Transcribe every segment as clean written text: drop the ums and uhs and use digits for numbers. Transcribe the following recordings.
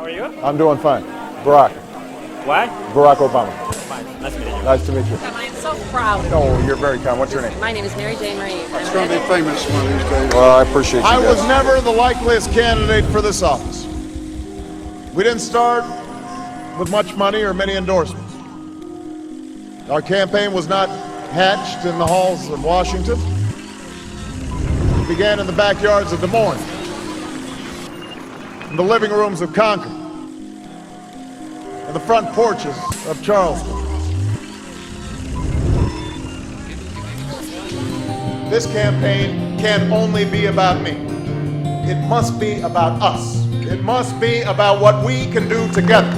are you? I'm doing fine. Barack. What? Barack Obama. Fine. Nice meeting you. Nice to meet you. I am so proud. Oh, you're very kind. What's your name? My name is Mary Jane Marie. It's going to be famous one of these days. Well, I appreciate you I guys. was never the likeliest candidate for this office. We didn't start with much money or many endorsements. Our campaign was not hatched in the halls of Washington. It began in the backyards of Des Moines, in the living rooms of Concord, and the front porches of Charleston. This campaign can only be about me. It must be about us. It must be about what we can do together.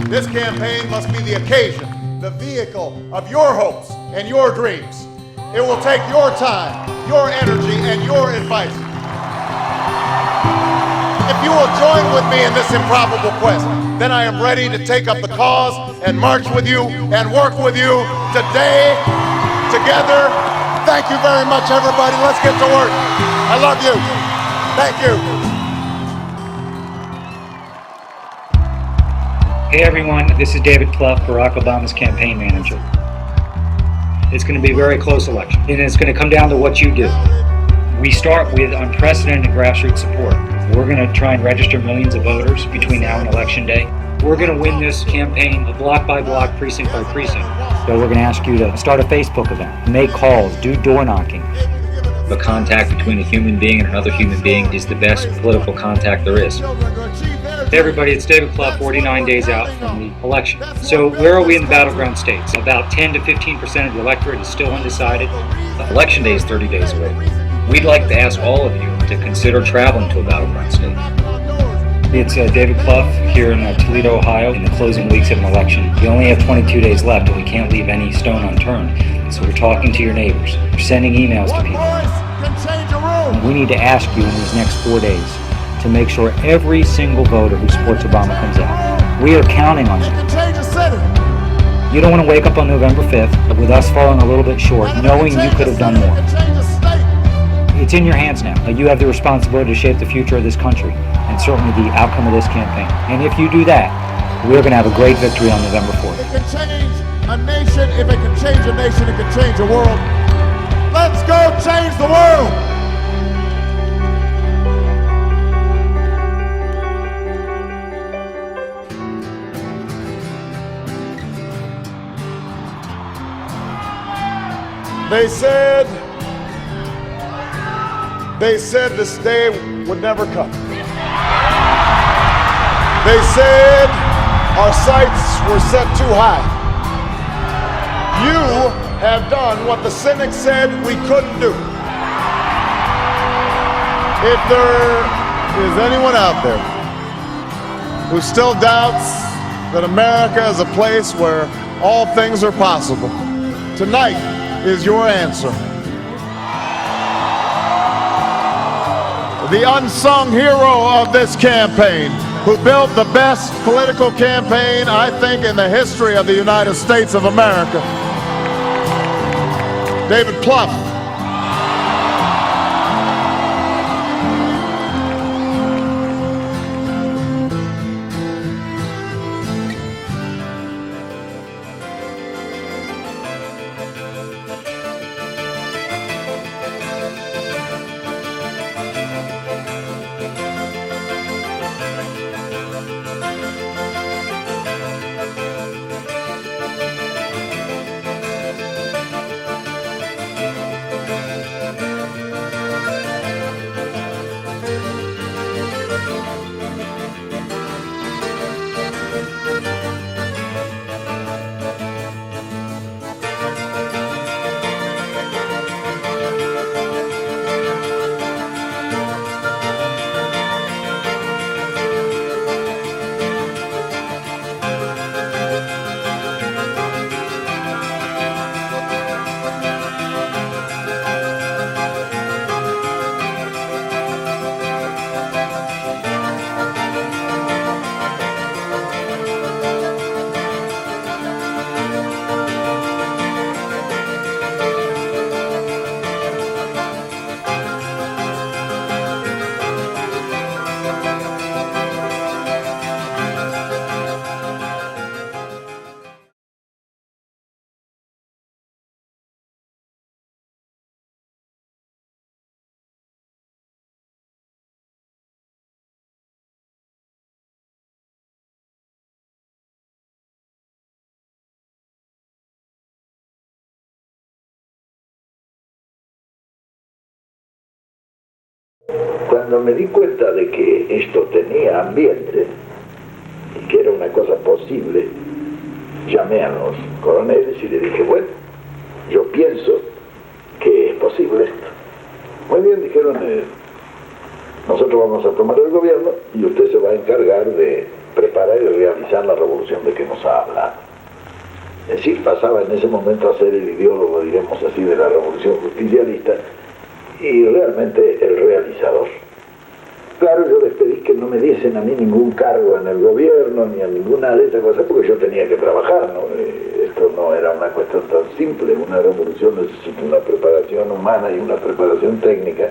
This campaign must be the occasion, the vehicle of your hopes and your dreams. It will take your time, your energy, and your advice. If you will join with me in this improbable quest, then I am ready to take up the cause and march with you and work with you today, together. Thank you very much, everybody. Let's get to work. I love you. Thank you. Hey everyone, this is David Plouffe, Barack Obama's campaign manager. It's going to be a very close election, and it's going to come down to what you do. We start with unprecedented grassroots support. We're going to try and register millions of voters between now and Election Day. We're going to win this campaign block by block, precinct by precinct. So we're going to ask you to start a Facebook event, make calls, do door knocking. The contact between a human being and another human being is the best political contact there is. Hey everybody, it's David Plouffe, 49 days out from the election. So where are we in the battleground states? About 10 to 15% of the electorate is still undecided. Election day is 30 days away. We'd like to ask all of you to consider traveling to a battleground state. It's David Plouffe here in Toledo, Ohio, in the closing weeks of an election. We only have 22 days left and we can't leave any stone unturned. So we're talking to your neighbors, we're sending emails to people. We need to ask you in these next 4 days to make sure every single voter who supports Obama comes out. We are counting on you. You don't want to wake up on November 5th with us falling a little bit short, knowing you could have done more. It's in your hands now. You have the responsibility to shape the future of this country and certainly the outcome of this campaign. And if you do that, we're going to have a great victory on November 4th. It can change a nation. If it can change a nation, it can change a world. Let's go change the world! They said this day would never come. They said our sights were set too high. You have done what the cynics said we couldn't do. If there is anyone out there who still doubts that America is a place where all things are possible, tonight is your answer. The unsung hero of this campaign, who built the best political campaign, I think, in the history of the United States of America, David Plouffe. Cuando me di cuenta de que esto tenía ambiente y que era una cosa posible, llamé a los coroneles y le dije, bueno, yo pienso que es posible esto. Muy bien, dijeron, nosotros vamos a tomar el gobierno y usted se va a encargar de preparar y realizar la revolución de que nos ha hablado. Es decir, pasaba en ese momento a ser el ideólogo, diremos así, de la revolución justicialista y realmente el realizador. Claro, yo les pedí que no me diesen a mí ningún cargo en el gobierno ni a ninguna de esas cosas porque yo tenía que trabajar, ¿no? Esto no era una cuestión tan simple. Una revolución necesita una preparación humana y una preparación técnica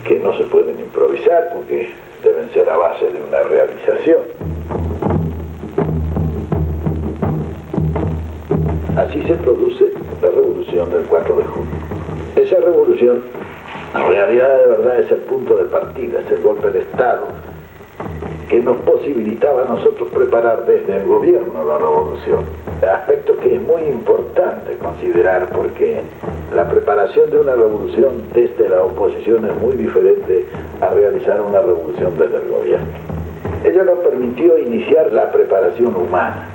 que no se pueden improvisar porque deben ser a base de una realización. Así se produce la revolución del 4 de junio. Esa revolución, en realidad de verdad, es el punto de partida, es el golpe de Estado que nos posibilitaba a nosotros preparar desde el gobierno la revolución. Aspecto que es muy importante considerar porque la preparación de una revolución desde la oposición es muy diferente a realizar una revolución desde el gobierno. Ello nos permitió iniciar la preparación humana.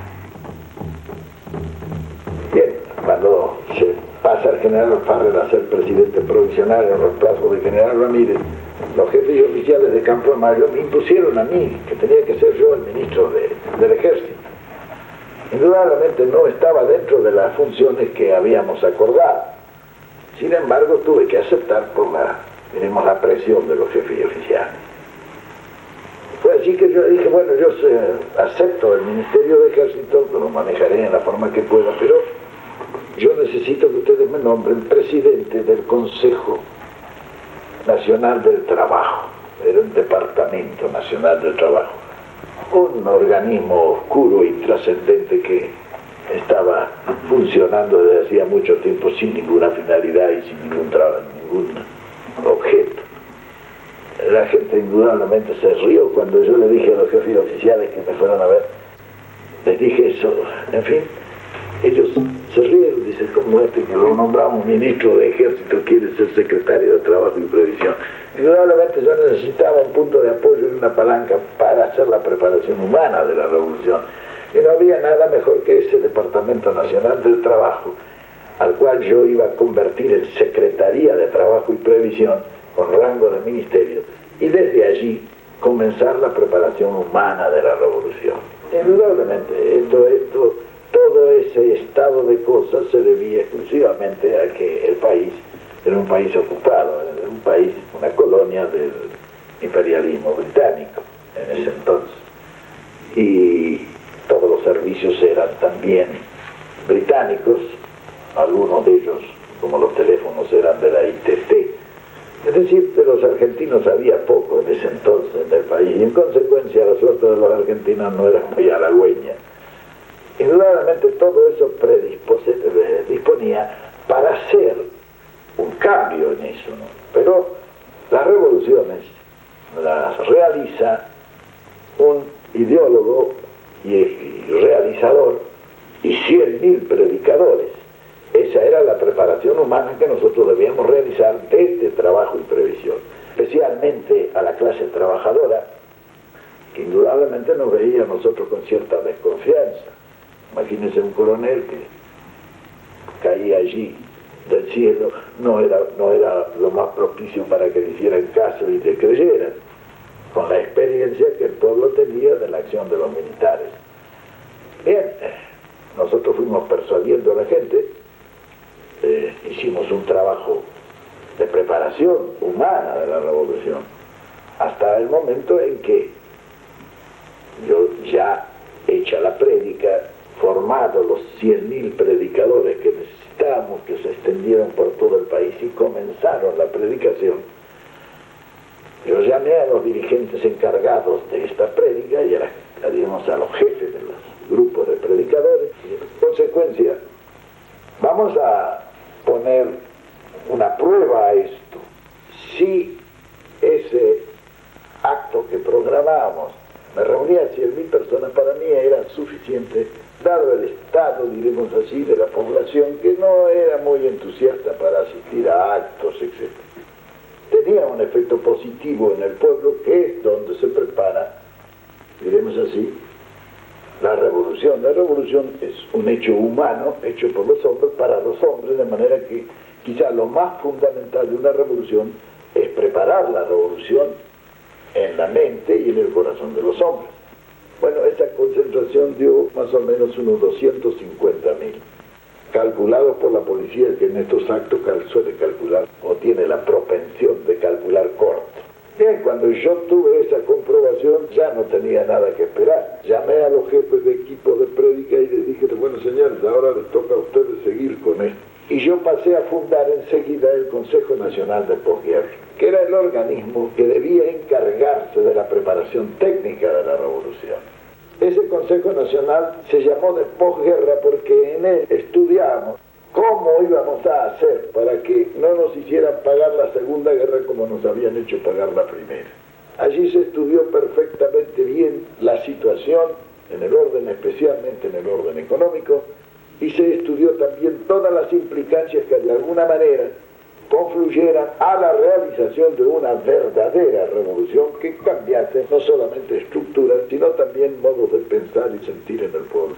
Bien, cuando se pasa al general Farrell a ser presidente provisional en reemplazo del general Ramírez, los jefes y oficiales de Campo de Mayo me impusieron a mí, que tenía que ser yo el ministro del ejército. Indudablemente no estaba dentro de las funciones que habíamos acordado. Sin embargo, tuve que aceptar por la presión de los jefes y oficiales. Fue así que yo dije, bueno, yo acepto el Ministerio de Ejército, que lo manejaré en la forma que pueda, pero yo necesito que ustedes me nombren presidente del Consejo Nacional del Trabajo. Era un Departamento Nacional del Trabajo. Un organismo oscuro y trascendente que estaba funcionando desde hacía mucho tiempo sin ninguna finalidad y sin ningún objeto. La gente indudablemente se rió cuando yo le dije a los jefes oficiales que me fueron a ver. Les dije eso, en fin. Ellos se rieron, dicen, como que lo nombramos ministro de Ejército quiere ser secretario de Trabajo y Previsión. Indudablemente yo necesitaba un punto de apoyo y una palanca para hacer la preparación humana de la revolución. Y no había nada mejor que ese Departamento Nacional del Trabajo, al cual yo iba a convertir en Secretaría de Trabajo y Previsión, con rango de ministerio, y desde allí comenzar la preparación humana de la revolución. Indudablemente, todo ese estado de cosas se debía exclusivamente a que el país era un país ocupado, era un país, una colonia del imperialismo británico en ese entonces. Y todos los servicios eran también británicos, algunos de ellos, como los teléfonos, eran de la ITT. Es decir, de los argentinos había poco en ese entonces en el país y en consecuencia la suerte de los argentinos no era muy halagüeña. Indudablemente todo eso disponía para hacer un cambio en eso, ¿no? Pero las revoluciones las realiza un ideólogo y realizador y 100.000 predicadores. Esa era la preparación humana que nosotros debíamos realizar desde Trabajo y Previsión, especialmente a la clase trabajadora, que indudablemente nos veía a nosotros con cierta desconfianza. Imagínense un coronel que caía allí del cielo, no era lo más propicio para que le hicieran caso y le creyeran, con la experiencia que el pueblo tenía de la acción de los militares. Bien, nosotros fuimos persuadiendo a la gente, hicimos un trabajo de preparación humana de la revolución, hasta el momento en que yo ya hecha la prédica, formado los 100.000 predicadores que necesitábamos, que se extendieron por todo el país y comenzaron la predicación, yo llamé a los dirigentes encargados de esta prédica y a los jefes de los grupos de predicadores y en consecuencia vamos a poner una prueba a esto. Si ese acto que programamos me reunía a 100.000 personas, para mí era suficiente, dado el estado, diremos así, de la población, que no era muy entusiasta para asistir a actos, etc. tenía un efecto positivo en el pueblo, que es donde se prepara, diremos así, la revolución. La revolución es un hecho humano, hecho por los hombres, para los hombres, de manera que quizá lo más fundamental de una revolución es preparar la revolución en la mente y en el corazón de los hombres. Bueno, esa concentración dio más o menos unos 250.000, calculados por la policía, que en estos actos suele calcular o tiene la propensión de calcular corto. Bien, cuando yo tuve esa comprobación ya no tenía nada que esperar. Llamé a los jefes de equipo de prédica y les dije, bueno señores, ahora les toca a ustedes seguir con esto. Y yo pasé a fundar enseguida el Consejo Nacional de Posguerra, que era el organismo que debía encargarse de la preparación técnica de la revolución. Ese Consejo Nacional se llamó de posguerra porque en él estudiamos cómo íbamos a hacer para que no nos hicieran pagar la Segunda Guerra como nos habían hecho pagar la Primera. Allí se estudió perfectamente bien la situación en el orden, especialmente en el orden económico, y se estudió también todas las implicancias que de alguna manera confluyeran a la realización de una verdadera revolución que cambiase no solamente estructuras, sino también modos de pensar y sentir en el pueblo.